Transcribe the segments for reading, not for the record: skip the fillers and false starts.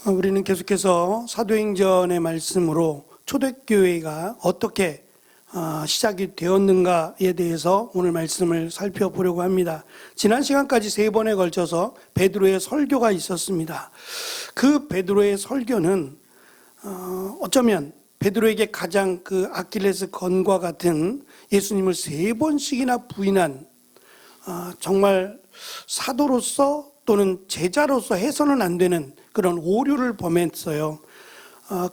우리는 계속해서 사도행전의 말씀으로 초대교회가 어떻게 시작이 되었는가에 대해서 오늘 말씀을 살펴보려고 합니다. 지난 시간까지 3번에 걸쳐서 베드로의 설교가 있었습니다. 그 베드로의 설교는 어쩌면 베드로에게 가장 그 아킬레스 건과 같은 예수님을 3번씩이나 부인한 정말 사도로서 또는 제자로서 해서는 안 되는 그런 오류를 범했어요.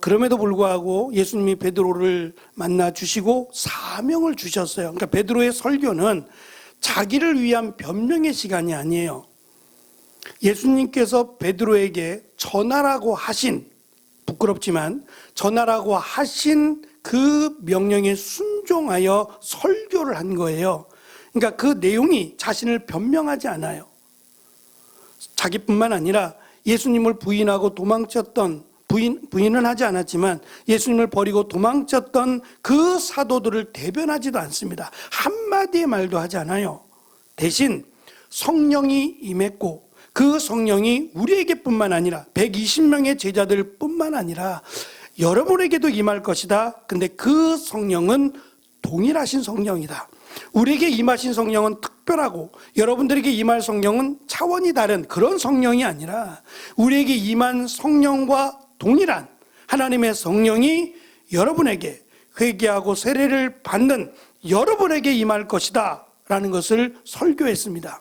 그럼에도 불구하고 예수님이 베드로를 만나 주시고 사명을 주셨어요. 그러니까 베드로의 설교는 자기를 위한 변명의 시간이 아니에요. 예수님께서 베드로에게 전하라고 하신, 부끄럽지만 전하라고 하신 그 명령에 순종하여 설교를 한 거예요. 그러니까 그 내용이 자신을 변명하지 않아요. 자기뿐만 아니라 예수님을 부인하고 도망쳤던, 부인은 하지 않았지만 예수님을 버리고 도망쳤던 그 사도들을 대변하지도 않습니다. 한마디의 말도 하지 않아요. 대신 성령이 임했고 그 성령이 우리에게뿐만 아니라 120명의 제자들 뿐만 아니라 여러분에게도 임할 것이다. 근데 그 성령은 동일하신 성령이다. 우리에게 임하신 성령은 특별하고 여러분들에게 임할 성령은 차원이 다른 그런 성령이 아니라 우리에게 임한 성령과 동일한 하나님의 성령이 여러분에게 회개하고 세례를 받는 여러분에게 임할 것이다 라는 것을 설교했습니다.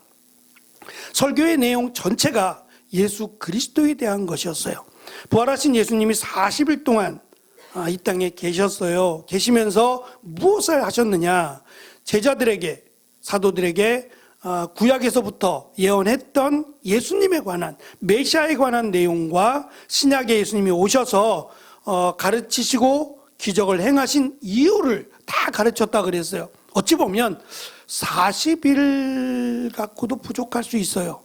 설교의 내용 전체가 예수 그리스도에 대한 것이었어요. 부활하신 예수님이 40일 동안 이 땅에 계셨어요. 계시면서 무엇을 하셨느냐? 제자들에게, 사도들에게 구약에서부터 예언했던 예수님에 관한, 메시아에 관한 내용과 신약의 예수님이 오셔서 가르치시고 기적을 행하신 이유를 다 가르쳤다 그랬어요. 어찌 보면 40일 갖고도 부족할 수 있어요.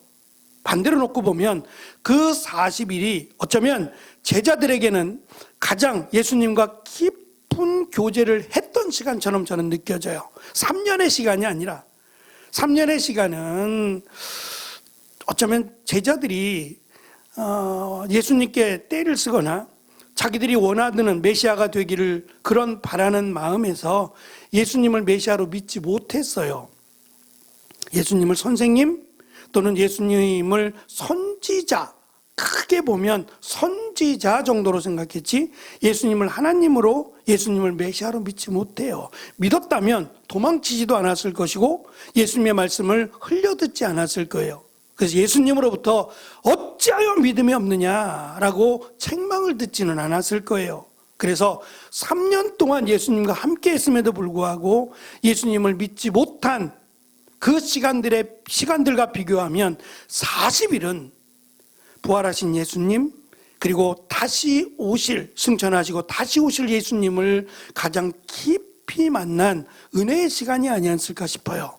반대로 놓고 보면 그 40일이 어쩌면 제자들에게는 가장 예수님과 깊은 교제를 했던 시간처럼 저는 느껴져요. 3년의 시간이 아니라 3년의 시간은 어쩌면 제자들이 예수님께 떼를 쓰거나 자기들이 원하는 메시아가 되기를 그런 바라는 마음에서 예수님을 메시아로 믿지 못했어요. 예수님을 선생님 또는 예수님을 선지자, 크게 보면 선지자 정도로 생각했지 예수님을 하나님으로, 예수님을 메시아로 믿지 못해요. 믿었다면 도망치지도 않았을 것이고 예수님의 말씀을 흘려듣지 않았을 거예요. 그래서 예수님으로부터 어찌하여 믿음이 없느냐라고 책망을 듣지는 않았을 거예요. 그래서 3년 동안 예수님과 함께 했음에도 불구하고 예수님을 믿지 못한 그 시간들과 비교하면 40일은 부활하신 예수님, 그리고 다시 오실, 승천하시고 다시 오실 예수님을 가장 깊이 만난 은혜의 시간이 아니었을까 싶어요.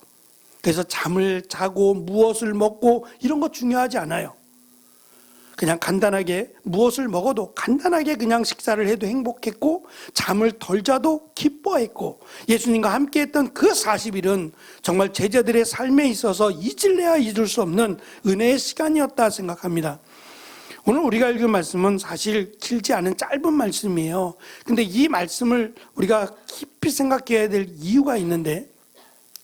그래서 잠을 자고 무엇을 먹고 이런 거 중요하지 않아요. 그냥 간단하게 무엇을 먹어도 간단하게 그냥 식사를 해도 행복했고 잠을 덜 자도 기뻐했고 예수님과 함께 했던 그 40일은 정말 제자들의 삶에 있어서 잊을래야 잊을 수 없는 은혜의 시간이었다 생각합니다. 오늘 우리가 읽은 말씀은 사실 길지 않은 짧은 말씀이에요. 근데 이 말씀을 우리가 깊이 생각해야 될 이유가 있는데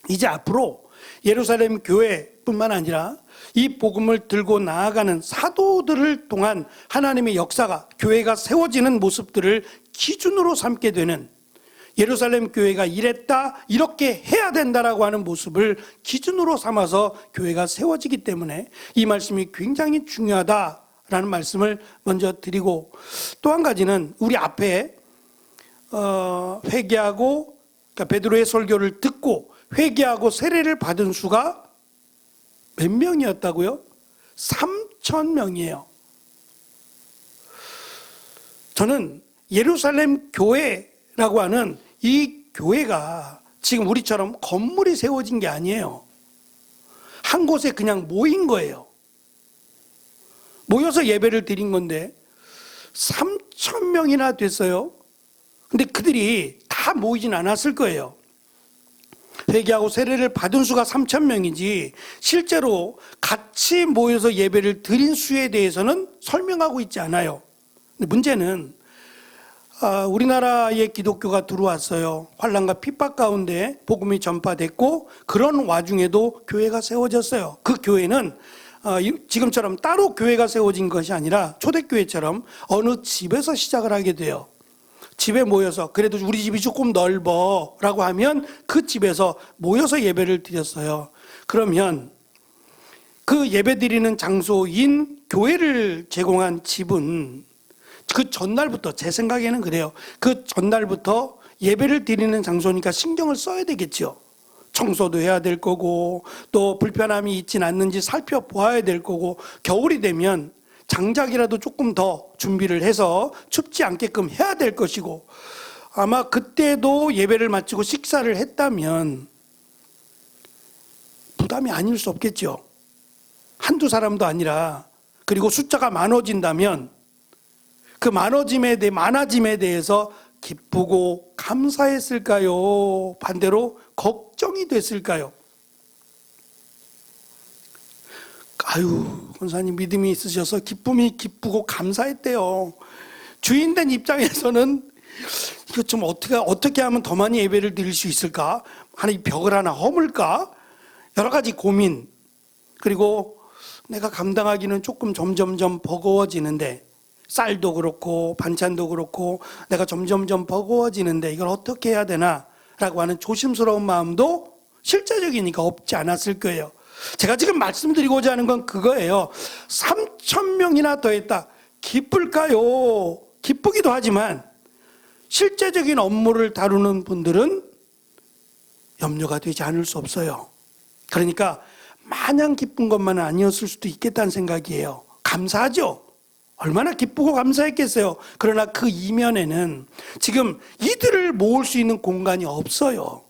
이제 앞으로 예루살렘 교회뿐만 아니라 이 복음을 들고 나아가는 사도들을 통한 하나님의 역사가, 교회가 세워지는 모습들을 기준으로 삼게 되는, 예루살렘 교회가 이랬다, 이렇게 해야 된다라고 하는 모습을 기준으로 삼아서 교회가 세워지기 때문에 이 말씀이 굉장히 중요하다라는 말씀을 먼저 드리고, 또 한 가지는 우리 앞에 회개하고, 그러니까 베드로의 설교를 듣고 회개하고 세례를 받은 수가 몇 명이었다고요? 3,000명이에요. 저는 예루살렘 교회라고 하는 이 교회가 지금 우리처럼 건물이 세워진 게 아니에요. 한 곳에 그냥 모인 거예요. 모여서 예배를 드린 건데 3,000명이나 됐어요. 근데 그들이 다 모이진 않았을 거예요. 회개하고 세례를 받은 수가 3,000명이지 실제로 같이 모여서 예배를 드린 수에 대해서는 설명하고 있지 않아요. 근데 문제는 우리나라에 기독교가 들어왔어요. 환난과 핍박 가운데 복음이 전파됐고 그런 와중에도 교회가 세워졌어요. 그 교회는 지금처럼 따로 교회가 세워진 것이 아니라 초대교회처럼 어느 집에서 시작을 하게 돼요. 집에 모여서 그래도 우리 집이 조금 넓어 라고 하면 그 집에서 모여서 예배를 드렸어요. 그러면 그 예배 드리는 장소인 교회를 제공한 집은 그 전날부터, 제 생각에는 그래요. 그 전날부터 예배를 드리는 장소니까 신경을 써야 되겠죠. 청소도 해야 될 거고 또 불편함이 있진 않는지 살펴보아야 될 거고 겨울이 되면 장작이라도 조금 더 준비를 해서 춥지 않게끔 해야 될 것이고 아마 그때도 예배를 마치고 식사를 했다면 부담이 아닐 수 없겠죠. 한두 사람도 아니라 그리고 숫자가 많아진다면 그 많아짐에 대해서 기쁘고 감사했을까요? 반대로 걱정이 됐을까요? 권사님 믿음이 있으셔서 기쁘고 감사했대요. 주인된 입장에서는 이거 좀 어떻게 하면 더 많이 예배를 드릴 수 있을까? 하나님 벽을 하나 허물까? 여러 가지 고민. 그리고 내가 감당하기는 조금 점점점 버거워지는데 쌀도 그렇고 반찬도 그렇고 내가 점점점 버거워지는데 이걸 어떻게 해야 되나? 라고 하는 조심스러운 마음도 실제적이니까 없지 않았을 거예요. 제가 지금 말씀드리고자 하는 건 그거예요. 3,000명이나 더했다. 기쁠까요? 기쁘기도 하지만 실제적인 업무를 다루는 분들은 염려가 되지 않을 수 없어요. 그러니까 마냥 기쁜 것만은 아니었을 수도 있겠다는 생각이에요. 감사하죠. 얼마나 기쁘고 감사했겠어요. 그러나 그 이면에는 지금 이들을 모을 수 있는 공간이 없어요.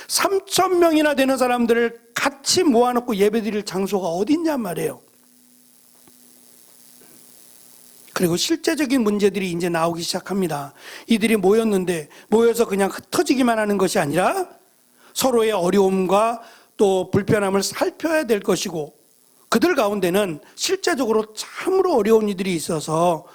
3,000명이나 되는 사람들을 같이 모아놓고 예배드릴 장소가 어딨냔 말이에요. 그리고 실제적인 문제들이 이제 나오기 시작합니다. 이들이 모여서 그냥 흩어지기만 하는 것이 아니라 서로의 어려움과 또 불편함을 살펴야 될 것이고 그들 가운데는 실제적으로 참으로 어려운 이들이 있어서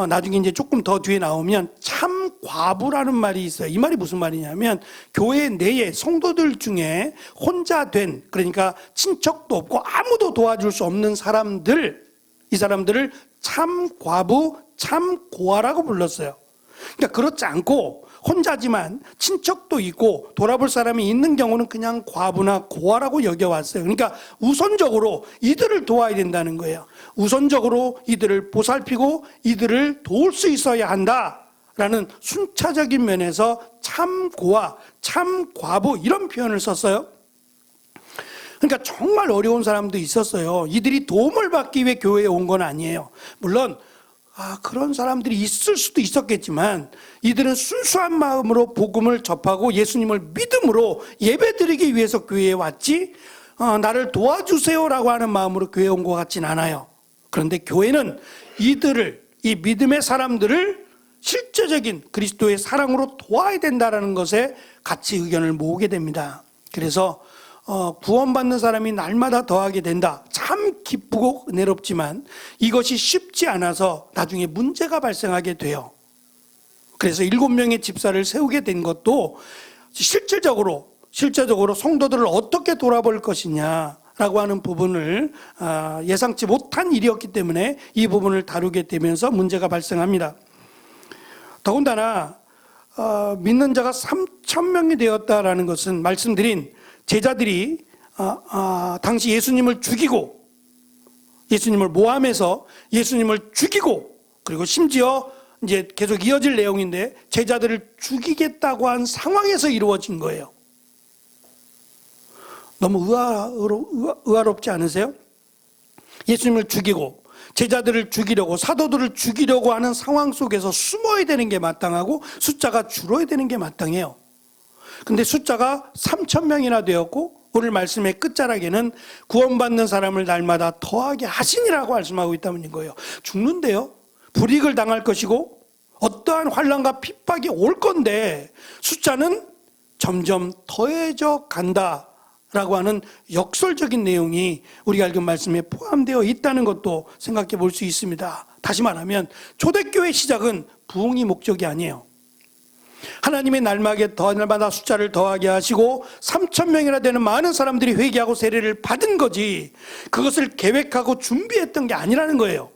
나중에 이제 조금 더 뒤에 나오면 참 과부라는 말이 있어요. 이 말이 무슨 말이냐면 교회 내에 성도들 중에 혼자 된, 그러니까 친척도 없고 아무도 도와줄 수 없는 사람들, 이 사람들을 참 과부, 참 고아라고 불렀어요. 그러니까 그렇지 않고 혼자지만 친척도 있고 돌아볼 사람이 있는 경우는 그냥 과부나 고아라고 여겨왔어요. 그러니까 우선적으로 이들을 도와야 된다는 거예요. 우선적으로 이들을 보살피고 이들을 도울 수 있어야 한다라는 순차적인 면에서 참 고아, 참 과부 이런 표현을 썼어요. 그러니까 정말 어려운 사람도 있었어요. 이들이 도움을 받기 위해 교회에 온 건 아니에요. 물론 그런 사람들이 있을 수도 있었겠지만 이들은 순수한 마음으로 복음을 접하고 예수님을 믿음으로 예배드리기 위해서 교회에 왔지 나를 도와주세요라고 하는 마음으로 교회에 온 것 같진 않아요. 그런데 교회는 이들을, 이 믿음의 사람들을 실제적인 그리스도의 사랑으로 도와야 된다는 것에 같이 의견을 모으게 됩니다. 그래서 구원받는 사람이 날마다 더하게 된다. 참 기쁘고 은혜롭지만 이것이 쉽지 않아서 나중에 문제가 발생하게 돼요. 그래서 7명의 집사를 세우게 된 것도 실질적으로 성도들을 어떻게 돌아볼 것이냐라고 하는 부분을 예상치 못한 일이었기 때문에 이 부분을 다루게 되면서 문제가 발생합니다. 더군다나 믿는 자가 3,000명이 되었다라는 것은 말씀드린 제자들이 당시 예수님을 죽이고 예수님을 모함해서 예수님을 죽이고 그리고 심지어 이제 계속 이어질 내용인데 제자들을 죽이겠다고 한 상황에서 이루어진 거예요. 너무 의아롭지 않으세요? 예수님을 죽이고 제자들을 죽이려고 사도들을 죽이려고 하는 상황 속에서 숨어야 되는 게 마땅하고 숫자가 줄어야 되는 게 마땅해요. 근데 숫자가 3,000명이나 되었고 오늘 말씀의 끝자락에는 구원받는 사람을 날마다 더하게 하시니라고 말씀하고 있다는 거예요. 죽는데요. 불이익을 당할 것이고 어떠한 환난과 핍박이 올 건데 숫자는 점점 더해져 간다라고 하는 역설적인 내용이 우리가 읽은 말씀에 포함되어 있다는 것도 생각해 볼 수 있습니다. 다시 말하면 초대교회 시작은 부흥이 목적이 아니에요. 하나님의 날마다 숫자를 더하게 하시고 3,000명이나 되는 많은 사람들이 회개하고 세례를 받은 거지, 그것을 계획하고 준비했던 게 아니라는 거예요.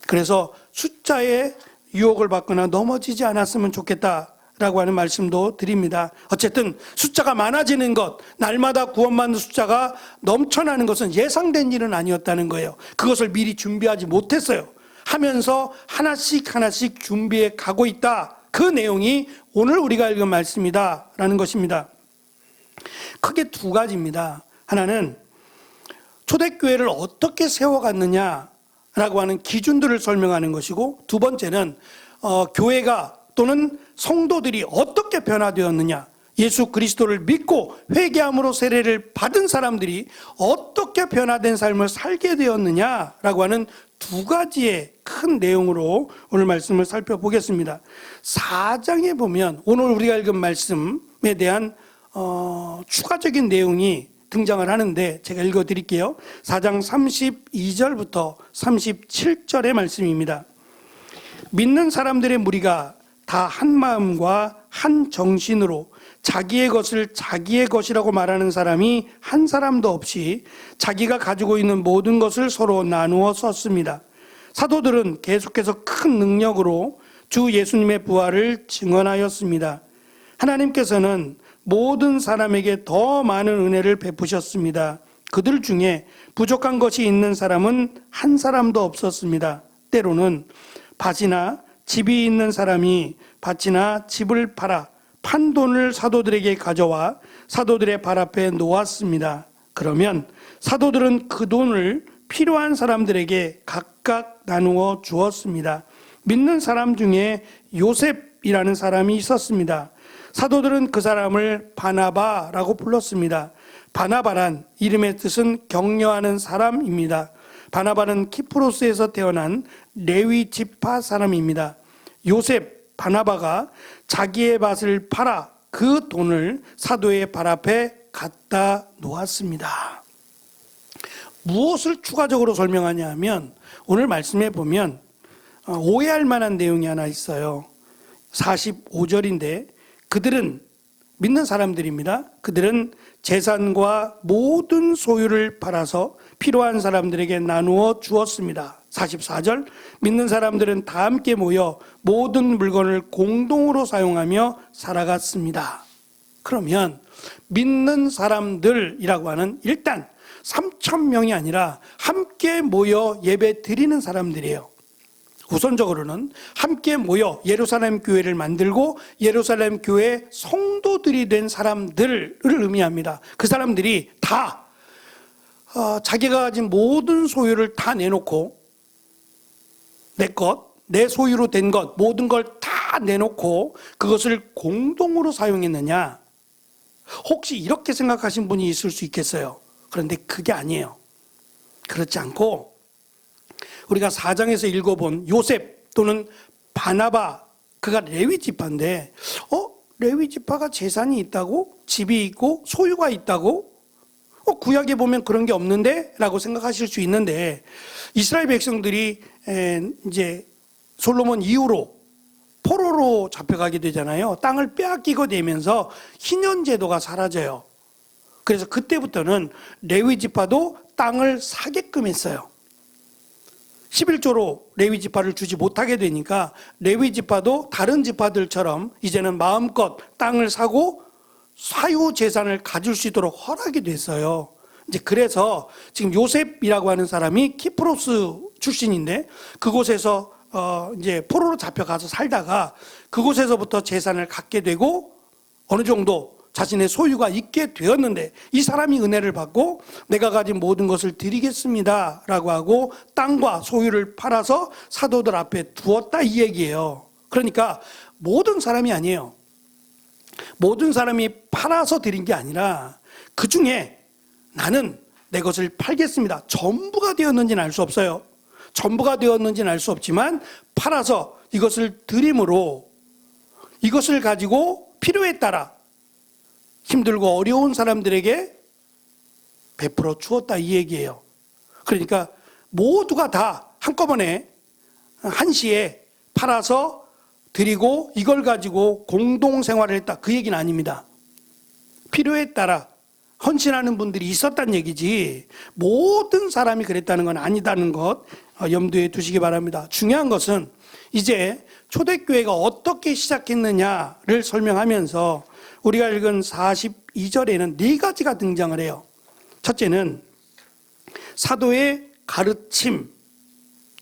그래서 숫자에 유혹을 받거나 넘어지지 않았으면 좋겠다라고 하는 말씀도 드립니다. 어쨌든 숫자가 많아지는 것, 날마다 구원받는 숫자가 넘쳐나는 것은 예상된 일은 아니었다는 거예요. 그것을 미리 준비하지 못했어요. 하면서 하나씩 준비해 가고 있다. 그 내용이 오늘 우리가 읽은 말씀이다 라는 것입니다. 크게 두 가지입니다. 하나는 초대교회를 어떻게 세워갔느냐라고 하는 기준들을 설명하는 것이고, 두 번째는 교회가 또는 성도들이 어떻게 변화되었느냐, 예수 그리스도를 믿고 회개함으로 세례를 받은 사람들이 어떻게 변화된 삶을 살게 되었느냐라고 하는 두 가지의 큰 내용으로 오늘 말씀을 살펴보겠습니다. 4장에 보면 오늘 우리가 읽은 말씀에 대한 추가적인 내용이 등장을 하는데 제가 읽어드릴게요. 4장 32절부터 37절의 말씀입니다. 믿는 사람들의 무리가 다 한 마음과 한 정신으로 자기의 것을 자기의 것이라고 말하는 사람이 한 사람도 없이 자기가 가지고 있는 모든 것을 서로 나누어 썼습니다. 사도들은 계속해서 큰 능력으로 주 예수님의 부활을 증언하였습니다. 하나님께서는 모든 사람에게 더 많은 은혜를 베푸셨습니다. 그들 중에 부족한 것이 있는 사람은 한 사람도 없었습니다. 때로는 밭이나 집이 있는 사람이 밭이나 집을 팔아 판 돈을 사도들에게 가져와 사도들의 발 앞에 놓았습니다. 그러면 사도들은 그 돈을 필요한 사람들에게 각각 나누어 주었습니다. 믿는 사람 중에 요셉이라는 사람이 있었습니다. 사도들은 그 사람을 바나바라고 불렀습니다. 바나바란 이름의 뜻은 격려하는 사람입니다. 바나바는 키프로스에서 태어난 레위 지파 사람입니다. 요셉, 바나바가 자기의 밭을 팔아 그 돈을 사도의 발 앞에 갖다 놓았습니다. 무엇을 추가적으로 설명하냐 하면 오늘 말씀에 보면 오해할 만한 내용이 하나 있어요. 45절인데 그들은 믿는 사람들입니다. 그들은 재산과 모든 소유를 팔아서 필요한 사람들에게 나누어 주었습니다. 44절, 믿는 사람들은 다 함께 모여 모든 물건을 공동으로 사용하며 살아갔습니다. 그러면 믿는 사람들이라고 하는 일단 3,000명이 아니라 함께 모여 예배 드리는 사람들이에요. 우선적으로는 함께 모여 예루살렘 교회를 만들고 예루살렘 교회 성도들이 된 사람들을 의미합니다. 그 사람들이 다 자기가 가진 모든 소유를 다 내놓고 내 것, 내 소유로 된 것, 모든 걸 다 내놓고 그것을 공동으로 사용했느냐? 혹시 이렇게 생각하신 분이 있을 수 있겠어요. 그런데 그게 아니에요. 그렇지 않고 우리가 4장에서 읽어본 요셉 또는 바나바, 그가 레위 지파인데 레위 지파가 재산이 있다고? 집이 있고 소유가 있다고? 구약에 보면 그런 게 없는데? 라고 생각하실 수 있는데 이스라엘 백성들이 이제 솔로몬 이후로 포로로 잡혀가게 되잖아요. 땅을 빼앗기고 되면서 희년 제도가 사라져요. 그래서 그때부터는 레위 지파도 땅을 사게끔 했어요. 11조로 레위 지파를 주지 못하게 되니까 레위 지파도 다른 지파들처럼 이제는 마음껏 땅을 사고 사유 재산을 가질 수 있도록 허락이 됐어요. 이제 그래서 지금 요셉이라고 하는 사람이 키프로스 출신인데 그곳에서 이제 포로로 잡혀가서 살다가 그곳에서부터 재산을 갖게 되고 어느 정도 자신의 소유가 있게 되었는데 이 사람이 은혜를 받고 내가 가진 모든 것을 드리겠습니다 라고 하고 땅과 소유를 팔아서 사도들 앞에 두었다 이 얘기예요. 그러니까 모든 사람이 아니에요. 모든 사람이 팔아서 드린 게 아니라 그 중에 나는 내 것을 팔겠습니다. 전부가 되었는지는 알 수 없어요. 전부가 되었는지는 알 수 없지만 팔아서 이것을 드림으로 이것을 가지고 필요에 따라 힘들고 어려운 사람들에게 베풀어 주었다 이 얘기예요. 그러니까 모두가 다 한꺼번에 한시에 팔아서 드리고 이걸 가지고 공동생활을 했다, 그 얘기는 아닙니다. 필요에 따라 헌신하는 분들이 있었다는 얘기지 모든 사람이 그랬다는 건 아니다는 것 염두에 두시기 바랍니다. 중요한 것은 이제 초대교회가 어떻게 시작했느냐를 설명하면서 우리가 읽은 42절에는 네 가지가 등장을 해요. 첫째는 사도의 가르침,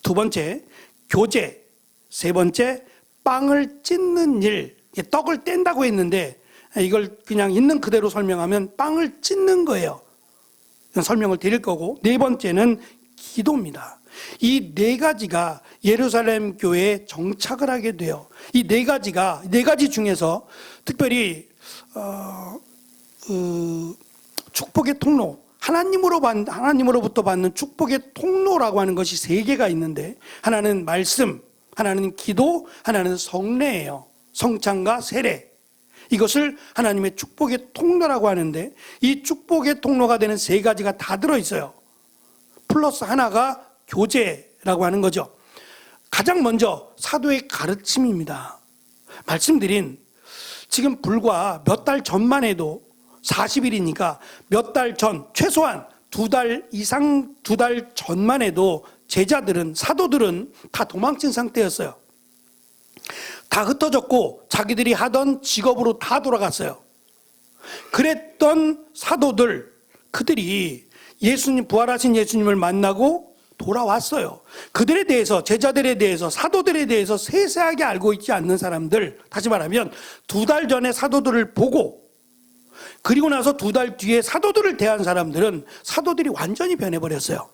두 번째 교제, 세 번째 빵을 찢는 일. 떡을 뗀다고 했는데 이걸 그냥 있는 그대로 설명하면 빵을 찢는 거예요. 설명을 드릴 거고, 네 번째는 기도입니다. 이 네 가지가 예루살렘 교회에 정착을 하게 돼요. 이 네 가지 중에서 특별히 축복의 통로, 하나님으로부터 받는 축복의 통로라고 하는 것이 세 개가 있는데, 하나는 말씀, 하나는 기도, 하나는 성례예요. 성찬과 세례. 이것을 하나님의 축복의 통로라고 하는데, 이 축복의 통로가 되는 세 가지가 다 들어있어요. 플러스 하나가 교제라고 하는 거죠. 가장 먼저 사도의 가르침입니다. 말씀드린 지금 불과 몇 달 전만 해도 40일이니까 몇 달 전, 최소한 2달 이상, 2달 전만 해도 제자들은, 사도들은 다 도망친 상태였어요. 다 흩어졌고 자기들이 하던 직업으로 다 돌아갔어요. 그랬던 사도들, 그들이 부활하신 예수님을 만나고 돌아왔어요. 그들에 대해서, 제자들에 대해서, 사도들에 대해서 세세하게 알고 있지 않는 사람들, 다시 말하면 2달 전에 사도들을 보고 그리고 나서 2달 뒤에 사도들을 대한 사람들은 사도들이 완전히 변해버렸어요.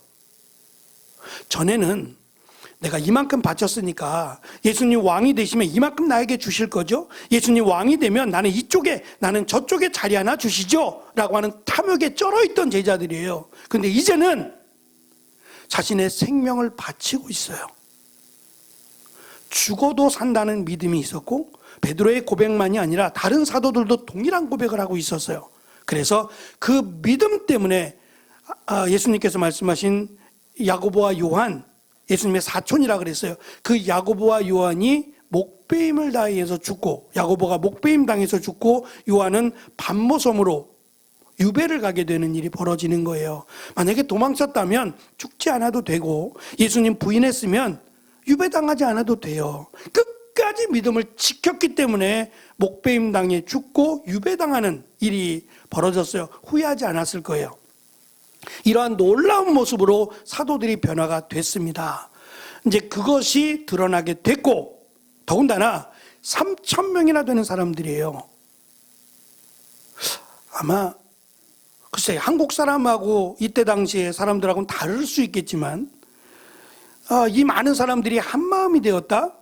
전에는 내가 이만큼 바쳤으니까 예수님 왕이 되시면 이만큼 나에게 주실 거죠? 예수님 왕이 되면 나는 이쪽에, 나는 저쪽에 자리 하나 주시죠? 라고 하는 탐욕에 쩔어있던 제자들이에요. 근데 이제는 자신의 생명을 바치고 있어요. 죽어도 산다는 믿음이 있었고, 베드로의 고백만이 아니라 다른 사도들도 동일한 고백을 하고 있었어요. 그래서 그 믿음 때문에 예수님께서 말씀하신 야고보와 요한, 예수님의 사촌이라 그랬어요. 그 야고보와 요한이 목배임을 당해서 죽고, 야고보가 목배임 당해서 죽고 요한은 밤모섬으로 유배를 가게 되는 일이 벌어지는 거예요. 만약에 도망쳤다면 죽지 않아도 되고, 예수님 부인했으면 유배당하지 않아도 돼요. 끝까지 믿음을 지켰기 때문에 목배임 당해 죽고 유배당하는 일이 벌어졌어요. 후회하지 않았을 거예요. 이러한 놀라운 모습으로 사도들이 변화가 됐습니다. 이제 그것이 드러나게 됐고, 더군다나 3,000명이나 되는 사람들이에요. 아마 글쎄 한국 사람하고 이때 당시에 사람들하고는 다를 수 있겠지만, 이 많은 사람들이 한 마음이 되었다,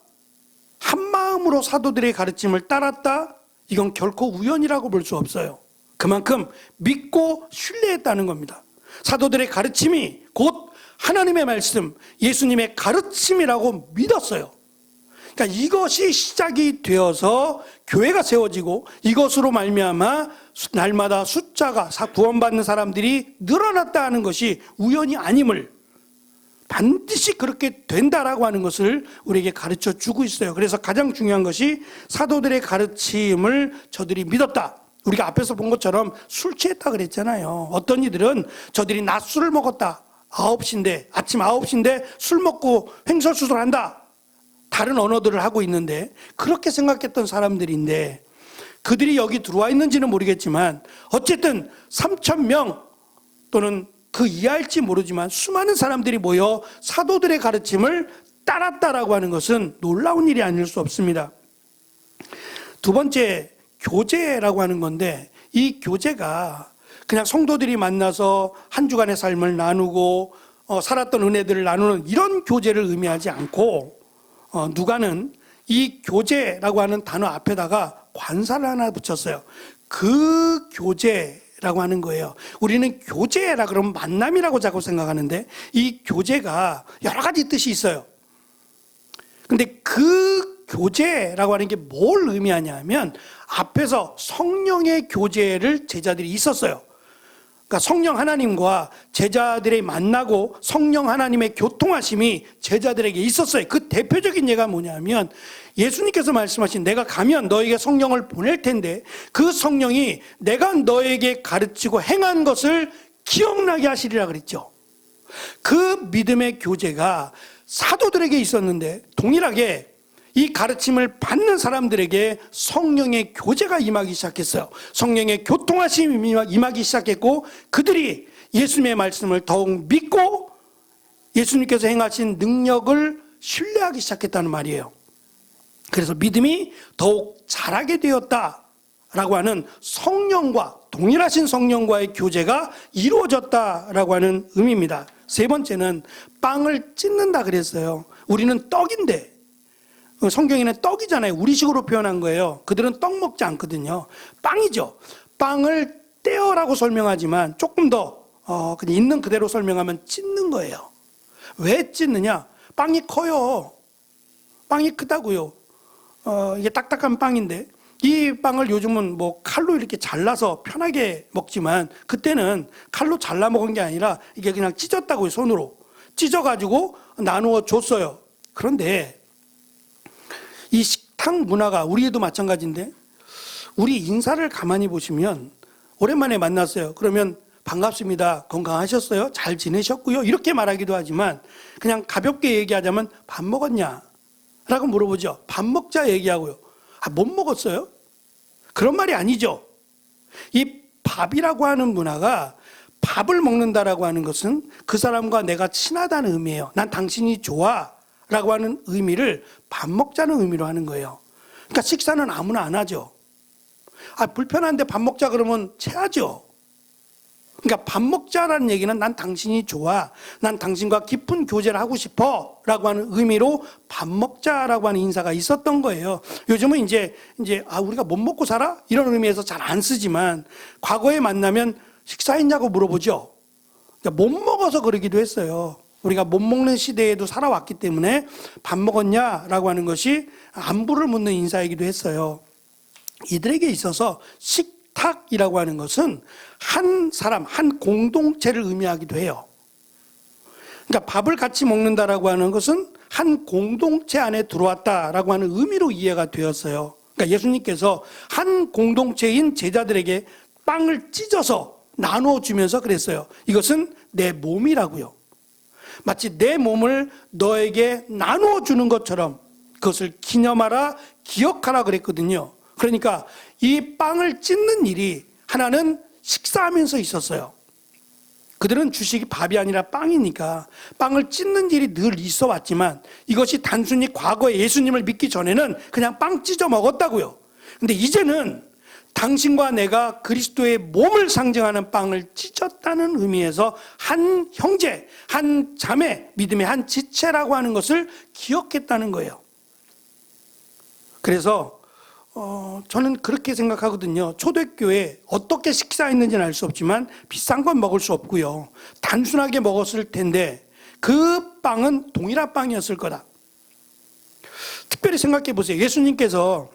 한 마음으로 사도들의 가르침을 따랐다, 이건 결코 우연이라고 볼 수 없어요. 그만큼 믿고 신뢰했다는 겁니다. 사도들의 가르침이 곧 하나님의 말씀, 예수님의 가르침이라고 믿었어요. 그러니까 이것이 시작이 되어서 교회가 세워지고, 이것으로 말미암아 날마다 숫자가, 구원받는 사람들이 늘어났다 하는 것이 우연이 아님을, 반드시 그렇게 된다라고 하는 것을 우리에게 가르쳐 주고 있어요. 그래서 가장 중요한 것이 사도들의 가르침을 저들이 믿었다. 우리가 앞에서 본 것처럼 술 취했다 그랬잖아요. 어떤 이들은 저들이 낮술을 먹었다, 아침 9시인데 술 먹고 횡설수설한다, 다른 언어들을 하고 있는데 그렇게 생각했던 사람들인데, 그들이 여기 들어와 있는지는 모르겠지만 어쨌든 3,000명 또는 그 이하일지 모르지만 수많은 사람들이 모여 사도들의 가르침을 따랐다라고 하는 것은 놀라운 일이 아닐 수 없습니다. 두 번째, 교제라고 하는 건데, 이 교제가 그냥 성도들이 만나서 한 주간의 삶을 나누고 살았던 은혜들을 나누는 이런 교제를 의미하지 않고, 누가는 이 교제라고 하는 단어 앞에다가 관사를 하나 붙였어요. 그 교제라고 하는 거예요. 우리는 교제라 그러면 만남이라고 자꾸 생각하는데, 이 교제가 여러 가지 뜻이 있어요. 근데 그 교제라고 하는 게 뭘 의미하냐 하면, 앞에서 성령의 교제를 제자들이 있었어요. 그러니까 성령 하나님과 제자들이 만나고 성령 하나님의 교통하심이 제자들에게 있었어요. 그 대표적인 예가 뭐냐면 예수님께서 말씀하신 내가 가면 너에게 성령을 보낼 텐데 그 성령이 내가 너에게 가르치고 행한 것을 기억나게 하시리라 그랬죠. 그 믿음의 교제가 사도들에게 있었는데 동일하게 이 가르침을 받는 사람들에게 성령의 교제가 임하기 시작했어요. 성령의 교통하심이 임하기 시작했고 그들이 예수님의 말씀을 더욱 믿고 예수님께서 행하신 능력을 신뢰하기 시작했다는 말이에요. 그래서 믿음이 더욱 자라게 되었다라고 하는 성령과 동일하신 성령과의 교제가 이루어졌다라고 하는 의미입니다. 세 번째는 빵을 찢는다 그랬어요. 우리는 떡인데 성경에는 떡이잖아요. 우리식으로 표현한 거예요. 그들은 떡 먹지 않거든요. 빵이죠. 빵을 떼어라고 설명하지만 조금 더 그냥 있는 그대로 설명하면 찢는 거예요. 왜 찢느냐? 빵이 커요. 빵이 크다고요. 이게 딱딱한 빵인데 이 빵을 요즘은 뭐 칼로 이렇게 잘라서 편하게 먹지만 그때는 칼로 잘라 먹은 게 아니라 이게 그냥 찢었다고요. 손으로 찢어가지고 나누어 줬어요. 그런데 이 식탁 문화가 우리에도 마찬가지인데 우리 인사를 가만히 보시면 오랜만에 만났어요. 그러면 반갑습니다. 건강하셨어요? 잘 지내셨고요? 이렇게 말하기도 하지만 그냥 가볍게 얘기하자면 밥 먹었냐? 라고 물어보죠. 밥 먹자 얘기하고요. 못 먹었어요? 그런 말이 아니죠. 이 밥이라고 하는 문화가 밥을 먹는다라고 하는 것은 그 사람과 내가 친하다는 의미예요. 난 당신이 좋아 라고 하는 의미를 밥 먹자는 의미로 하는 거예요. 그러니까 식사는 아무나 안 하죠. 불편한데 밥 먹자 그러면 체하죠. 그러니까 밥 먹자라는 얘기는 난 당신이 좋아, 난 당신과 깊은 교제를 하고 싶어 라고 하는 의미로 밥 먹자라고 하는 인사가 있었던 거예요. 요즘은 이제 우리가 못 먹고 살아? 이런 의미에서 잘 안 쓰지만 과거에 만나면 식사했냐고 물어보죠. 그러니까 못 먹어서 그러기도 했어요. 우리가 못 먹는 시대에도 살아왔기 때문에 밥 먹었냐라고 하는 것이 안부를 묻는 인사이기도 했어요. 이들에게 있어서 식탁이라고 하는 것은 한 사람, 한 공동체를 의미하기도 해요. 그러니까 밥을 같이 먹는다라고 하는 것은 한 공동체 안에 들어왔다라고 하는 의미로 이해가 되었어요. 그러니까 예수님께서 한 공동체인 제자들에게 빵을 찢어서 나누어 주면서 그랬어요. 이것은 내 몸이라고요. 마치 내 몸을 너에게 나누어 주는 것처럼 그것을 기념하라, 기억하라 그랬거든요. 그러니까 이 빵을 찢는 일이 하나는 식사하면서 있었어요. 그들은 주식이 밥이 아니라 빵이니까 빵을 찢는 일이 늘 있어 왔지만 이것이 단순히 과거에 예수님을 믿기 전에는 그냥 빵 찢어 먹었다고요. 근데 이제는 당신과 내가 그리스도의 몸을 상징하는 빵을 찢었다는 의미에서 한 형제, 한 자매, 믿음의 한 지체라고 하는 것을 기억했다는 거예요. 그래서 저는 그렇게 생각하거든요. 초대교회 어떻게 식사했는지는 알 수 없지만 비싼 건 먹을 수 없고요. 단순하게 먹었을 텐데 그 빵은 동일한 빵이었을 거다. 특별히 생각해 보세요. 예수님께서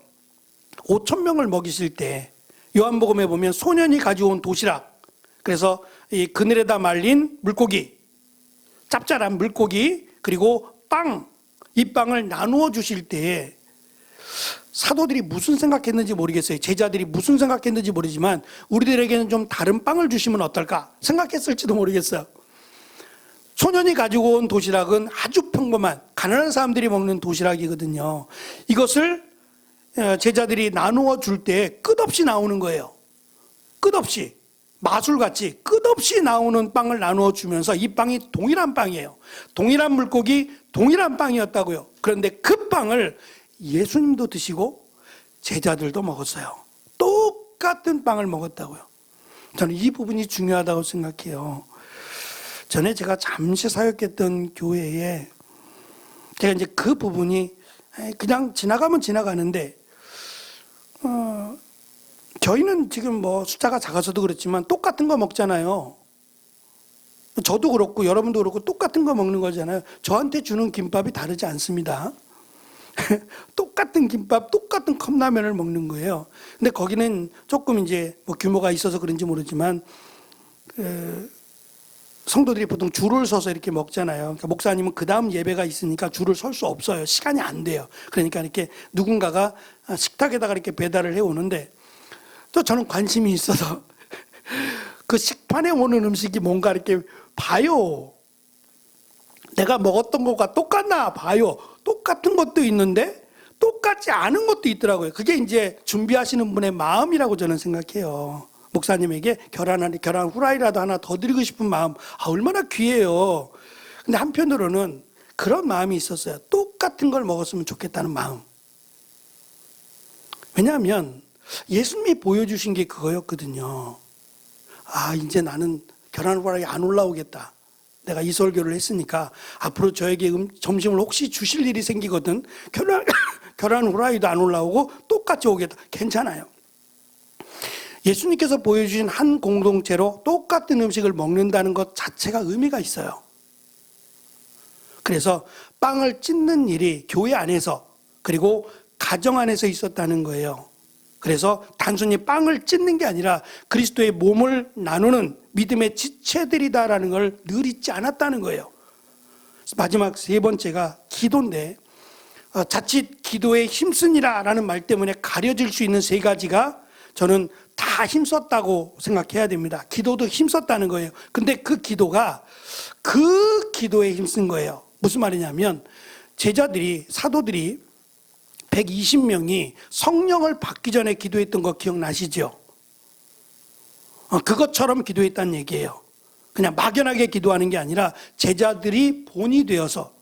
5,000명을 먹이실 때 요한복음에 보면 소년이 가져온 도시락, 그래서 이 그늘에다 말린 물고기, 짭짤한 물고기, 그리고 빵, 이 빵을 나누어 주실 때 사도들이 무슨 생각했는지 모르겠어요. 제자들이 무슨 생각했는지 모르지만 우리들에게는 좀 다른 빵을 주시면 어떨까 생각했을지도 모르겠어요. 소년이 가지고 온 도시락은 아주 평범한 가난한 사람들이 먹는 도시락이거든요. 이것을 제자들이 나누어 줄 때 끝없이 나오는 거예요. 끝없이 마술같이 끝없이 나오는 빵을 나누어 주면서 이 빵이 동일한 빵이에요. 동일한 물고기, 동일한 빵이었다고요. 그런데 그 빵을 예수님도 드시고 제자들도 먹었어요. 똑같은 빵을 먹었다고요. 저는 이 부분이 중요하다고 생각해요. 전에 제가 잠시 사역했던 교회에 제가 이제 그 부분이 그냥 지나가면 지나가는데 저희는 지금 뭐 숫자가 작아서도 그렇지만 똑같은 거 먹잖아요. 저도 그렇고 여러분도 그렇고 똑같은 거 먹는 거잖아요. 저한테 주는 김밥이 다르지 않습니다. 똑같은 김밥, 똑같은 컵라면을 먹는 거예요. 근데 거기는 조금 이제 뭐 규모가 있어서 그런지 모르지만 성도들이 보통 줄을 서서 이렇게 먹잖아요. 그러니까 목사님은 그 다음 예배가 있으니까 줄을 설 수 없어요. 시간이 안 돼요. 그러니까 이렇게 누군가가 식탁에다가 이렇게 배달을 해오는데 또 저는 관심이 있어서 그 식판에 오는 음식이 뭔가 이렇게 봐요. 내가 먹었던 것과 똑같나 봐요. 똑같은 것도 있는데 똑같지 않은 것도 있더라고요. 그게 이제 준비하시는 분의 마음이라고 저는 생각해요. 목사님에게 계란 후라이라도 하나 더 드리고 싶은 마음, 얼마나 귀해요. 근데 한편으로는 그런 마음이 있었어요. 똑같은 걸 먹었으면 좋겠다는 마음. 왜냐하면 예수님이 보여주신 게 그거였거든요. 이제 나는 계란 후라이 안 올라오겠다. 내가 이 설교를 했으니까 앞으로 저에게 점심을 혹시 주실 일이 생기거든 계란 후라이도 안 올라오고 똑같이 오겠다. 괜찮아요. 예수님께서 보여주신 한 공동체로 똑같은 음식을 먹는다는 것 자체가 의미가 있어요. 그래서 빵을 찢는 일이 교회 안에서 그리고 가정 안에서 있었다는 거예요. 그래서 단순히 빵을 찢는 게 아니라 그리스도의 몸을 나누는 믿음의 지체들이다라는 걸 늘 잊지 않았다는 거예요. 마지막 세 번째가 기도인데 자칫 기도에 힘쓰니라라는 말 때문에 가려질 수 있는 세 가지가 저는 다 힘썼다고 생각해야 됩니다. 기도도 힘썼다는 거예요. 근데 그 기도가 그 기도에 힘쓴 거예요. 무슨 말이냐면 제자들이 사도들이 120명이 성령을 받기 전에 기도했던 거 기억나시죠? 그것처럼 기도했다는 얘기예요. 그냥 막연하게 기도하는 게 아니라 제자들이 본이 되어서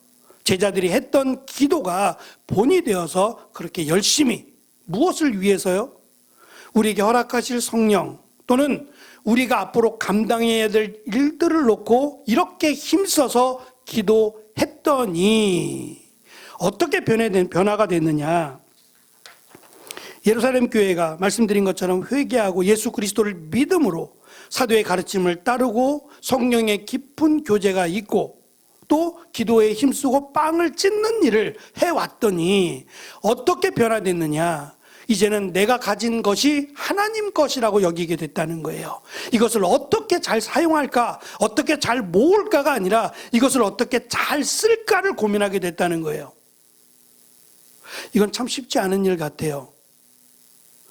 제자들이 했던 기도가 본이 되어서 그렇게 열심히 무엇을 위해서요? 우리에게 허락하실 성령 또는 우리가 앞으로 감당해야 될 일들을 놓고 이렇게 힘써서 기도했더니 어떻게 변화가 됐느냐? 예루살렘 교회가 말씀드린 것처럼 회개하고 예수 그리스도를 믿음으로 사도의 가르침을 따르고 성령의 깊은 교제가 있고 또 기도에 힘쓰고 빵을 찢는 일을 해왔더니 어떻게 변화됐느냐? 이제는 내가 가진 것이 하나님 것이라고 여기게 됐다는 거예요. 이것을 어떻게 잘 사용할까, 어떻게 잘 모을까가 아니라 이것을 어떻게 잘 쓸까를 고민하게 됐다는 거예요. 이건 참 쉽지 않은 일 같아요.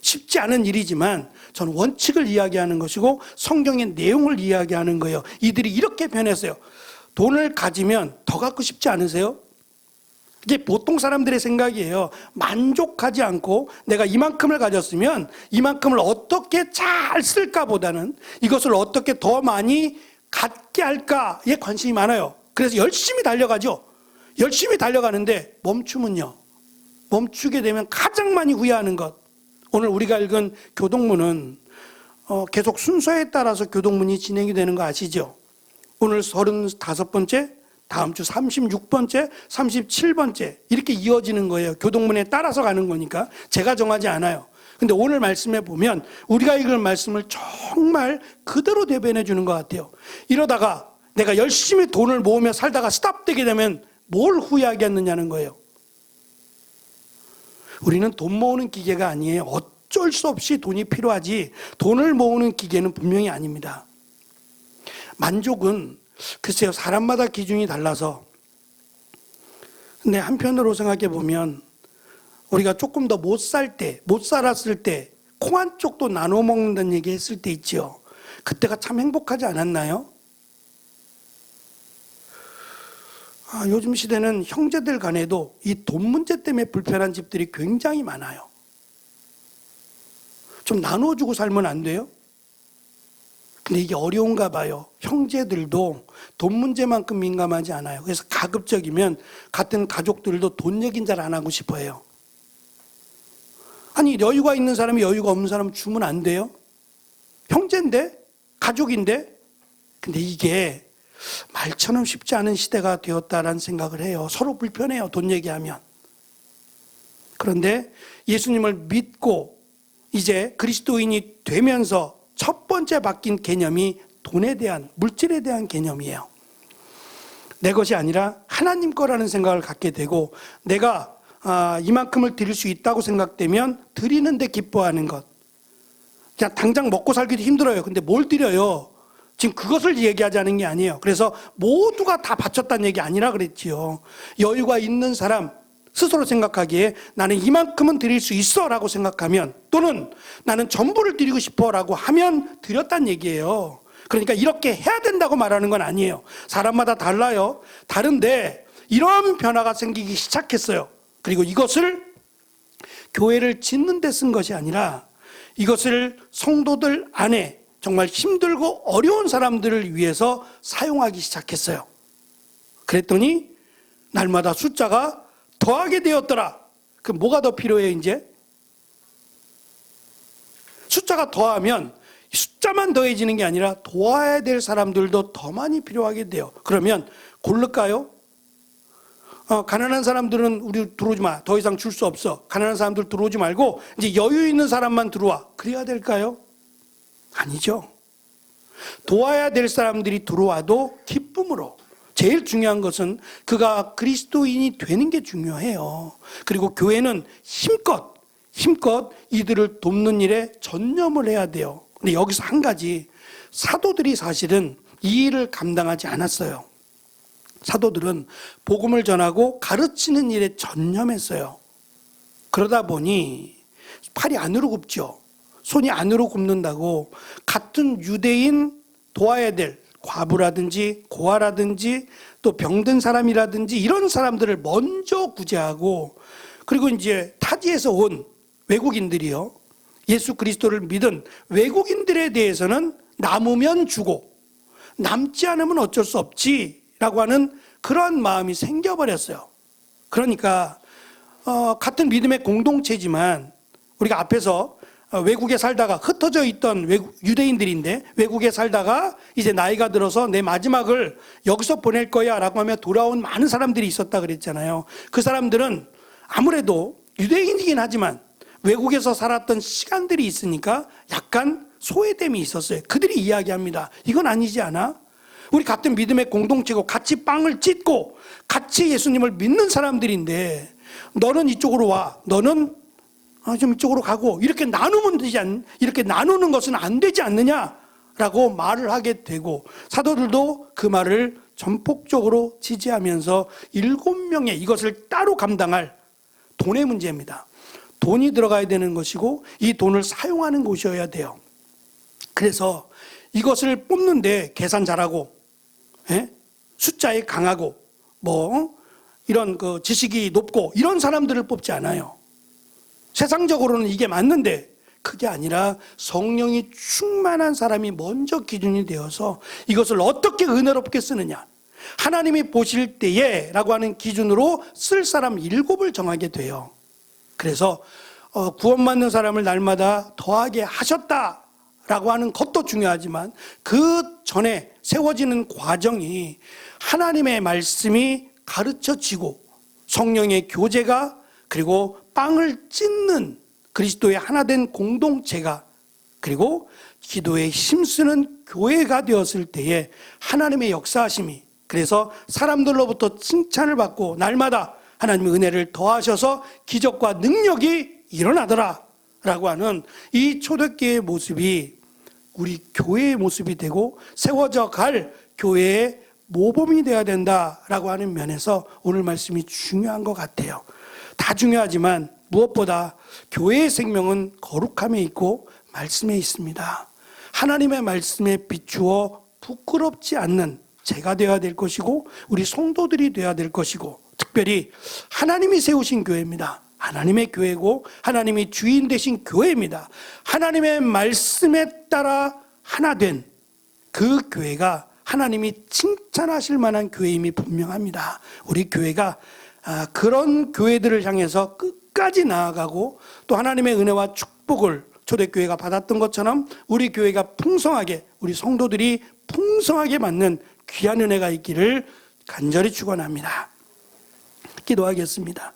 쉽지 않은 일이지만 저는 원칙을 이야기하는 것이고 성경의 내용을 이야기하는 거예요. 이들이 이렇게 변했어요. 돈을 가지면 더 갖고 싶지 않으세요? 이게 보통 사람들의 생각이에요. 만족하지 않고 내가 이만큼을 가졌으면 이만큼을 어떻게 잘 쓸까 보다는 이것을 어떻게 더 많이 갖게 할까에 관심이 많아요. 그래서 열심히 달려가죠. 열심히 달려가는데 멈추면요. 멈추게 되면 가장 많이 후회하는 것. 오늘 우리가 읽은 교동문은 계속 순서에 따라서 교동문이 진행이 되는 거 아시죠? 오늘 35번째, 다음 주 36번째, 37번째 이렇게 이어지는 거예요. 교동문에 따라서 가는 거니까 제가 정하지 않아요. 근데 오늘 말씀에 보면 우리가 읽을 말씀을 정말 그대로 대변해 주는 것 같아요. 이러다가 내가 열심히 돈을 모으며 살다가 스탑되게 되면 뭘 후회하겠느냐는 거예요. 우리는 돈 모으는 기계가 아니에요. 어쩔 수 없이 돈이 필요하지 돈을 모으는 기계는 분명히 아닙니다. 만족은 글쎄요, 사람마다 기준이 달라서. 근데 한편으로 생각해 보면 우리가 조금 더 못 살았을 때 콩 한 쪽도 나눠 먹는다는 얘기 했을 때 있죠. 그때가 참 행복하지 않았나요? 요즘 시대는 형제들 간에도 이 돈 문제 때문에 불편한 집들이 굉장히 많아요. 좀 나눠주고 살면 안 돼요? 근데 이게 어려운가 봐요. 형제들도 돈 문제만큼 민감하지 않아요. 그래서 가급적이면 같은 가족들도 돈 얘기는 잘 안 하고 싶어요. 아니 여유가 있는 사람이 여유가 없는 사람 주면 안 돼요? 형제인데? 가족인데? 근데 이게 말처럼 쉽지 않은 시대가 되었다라는 생각을 해요. 서로 불편해요. 돈 얘기하면. 그런데 예수님을 믿고 이제 그리스도인이 되면서 첫 번째 바뀐 개념이 돈에 대한, 물질에 대한 개념이에요. 내 것이 아니라 하나님 거라는 생각을 갖게 되고 내가 이만큼을 드릴 수 있다고 생각되면 드리는데 기뻐하는 것. 그냥 당장 먹고 살기도 힘들어요. 근데 뭘 드려요? 지금 그것을 얘기하자는 게 아니에요. 그래서 모두가 다 바쳤다는 얘기 아니라 그랬지요. 여유가 있는 사람, 스스로 생각하기에 나는 이만큼은 드릴 수 있어 라고 생각하면, 또는 나는 전부를 드리고 싶어 라고 하면 드렸다는 얘기예요. 그러니까 이렇게 해야 된다고 말하는 건 아니에요. 사람마다 달라요. 다른데 이런 변화가 생기기 시작했어요. 그리고 이것을 교회를 짓는 데 쓴 것이 아니라 이것을 성도들 안에 정말 힘들고 어려운 사람들을 위해서 사용하기 시작했어요. 그랬더니 날마다 숫자가 더하게 되었더라. 그럼 뭐가 더 필요해요, 이제? 숫자가 더하면 숫자만 더해지는 게 아니라 도와야 될 사람들도 더 많이 필요하게 돼요. 그러면 고를까요? 가난한 사람들은 우리 들어오지 마. 더 이상 줄 수 없어. 가난한 사람들 들어오지 말고 이제 여유 있는 사람만 들어와. 그래야 될까요? 아니죠. 도와야 될 사람들이 들어와도 기쁨으로. 제일 중요한 것은 그가 그리스도인이 되는 게 중요해요. 그리고 교회는 힘껏 이들을 돕는 일에 전념을 해야 돼요. 근데 여기서 한 가지, 사도들이 사실은 이 일을 감당하지 않았어요. 사도들은 복음을 전하고 가르치는 일에 전념했어요. 그러다 보니 팔이 안으로 굽죠. 손이 안으로 굽는다고 같은 유대인 도와야 될 과부라든지 고아라든지 또 병든 사람이라든지 이런 사람들을 먼저 구제하고, 그리고 이제 타지에서 온 외국인들이요, 예수 그리스도를 믿은 외국인들에 대해서는 남으면 주고 남지 않으면 어쩔 수 없지라고 하는 그러한 마음이 생겨버렸어요. 그러니까 같은 믿음의 공동체지만 우리가 앞에서 외국에 살다가 흩어져 있던 유대인들인데, 외국에 살다가 이제 나이가 들어서 내 마지막을 여기서 보낼 거야 라고 하며 돌아온 많은 사람들이 있었다 그랬잖아요. 그 사람들은 아무래도 유대인이긴 하지만 외국에서 살았던 시간들이 있으니까 약간 소외됨이 있었어요. 그들이 이야기합니다. 이건 아니지 않아? 우리 같은 믿음의 공동체고 같이 빵을 찢고 같이 예수님을 믿는 사람들인데 너는 이쪽으로 와, 너는 좀 이쪽으로 가고, 이렇게 나누면 되지 이렇게 나누는 것은 안 되지 않느냐라고 말을 하게 되고, 사도들도 그 말을 전폭적으로 지지하면서 7명의 이것을 따로 감당할 돈의 문제입니다. 돈이 들어가야 되는 것이고 이 돈을 사용하는 곳이어야 돼요. 그래서 이것을 뽑는데 계산 잘하고, 숫자에 강하고, 이런 그 지식이 높고 이런 사람들을 뽑지 않아요. 세상적으로는 이게 맞는데 그게 아니라 성령이 충만한 사람이 먼저 기준이 되어서 이것을 어떻게 은혜롭게 쓰느냐, 하나님이 보실 때에 라고 하는 기준으로 쓸 사람 7을 정하게 돼요. 그래서 구원받는 사람을 날마다 더하게 하셨다라고 하는 것도 중요하지만 그 전에 세워지는 과정이 하나님의 말씀이 가르쳐지고 성령의 교제가, 그리고 빵을 찢는 그리스도의 하나된 공동체가, 그리고 기도에 힘쓰는 교회가 되었을 때에 하나님의 역사하심이, 그래서 사람들로부터 칭찬을 받고 날마다 하나님의 은혜를 더하셔서 기적과 능력이 일어나더라 라고 하는 이 초대교회의 모습이 우리 교회의 모습이 되고 세워져 갈 교회의 모범이 되어야 된다라고 하는 면에서 오늘 말씀이 중요한 것 같아요. 다 중요하지만 무엇보다 교회의 생명은 거룩함에 있고 말씀에 있습니다. 하나님의 말씀에 비추어 부끄럽지 않는 제가 되어야 될 것이고 우리 성도들이 되어야 될 것이고, 특별히 하나님이 세우신 교회입니다. 하나님의 교회고 하나님이 주인 되신 교회입니다. 하나님의 말씀에 따라 하나 된 그 교회가 하나님이 칭찬하실 만한 교회임이 분명합니다. 우리 교회가 그런 교회들을 향해서 끝까지 나아가고 또 하나님의 은혜와 축복을 초대교회가 받았던 것처럼 우리 교회가 풍성하게, 우리 성도들이 풍성하게 받는 귀한 은혜가 있기를 간절히 축원합니다. 기도하겠습니다.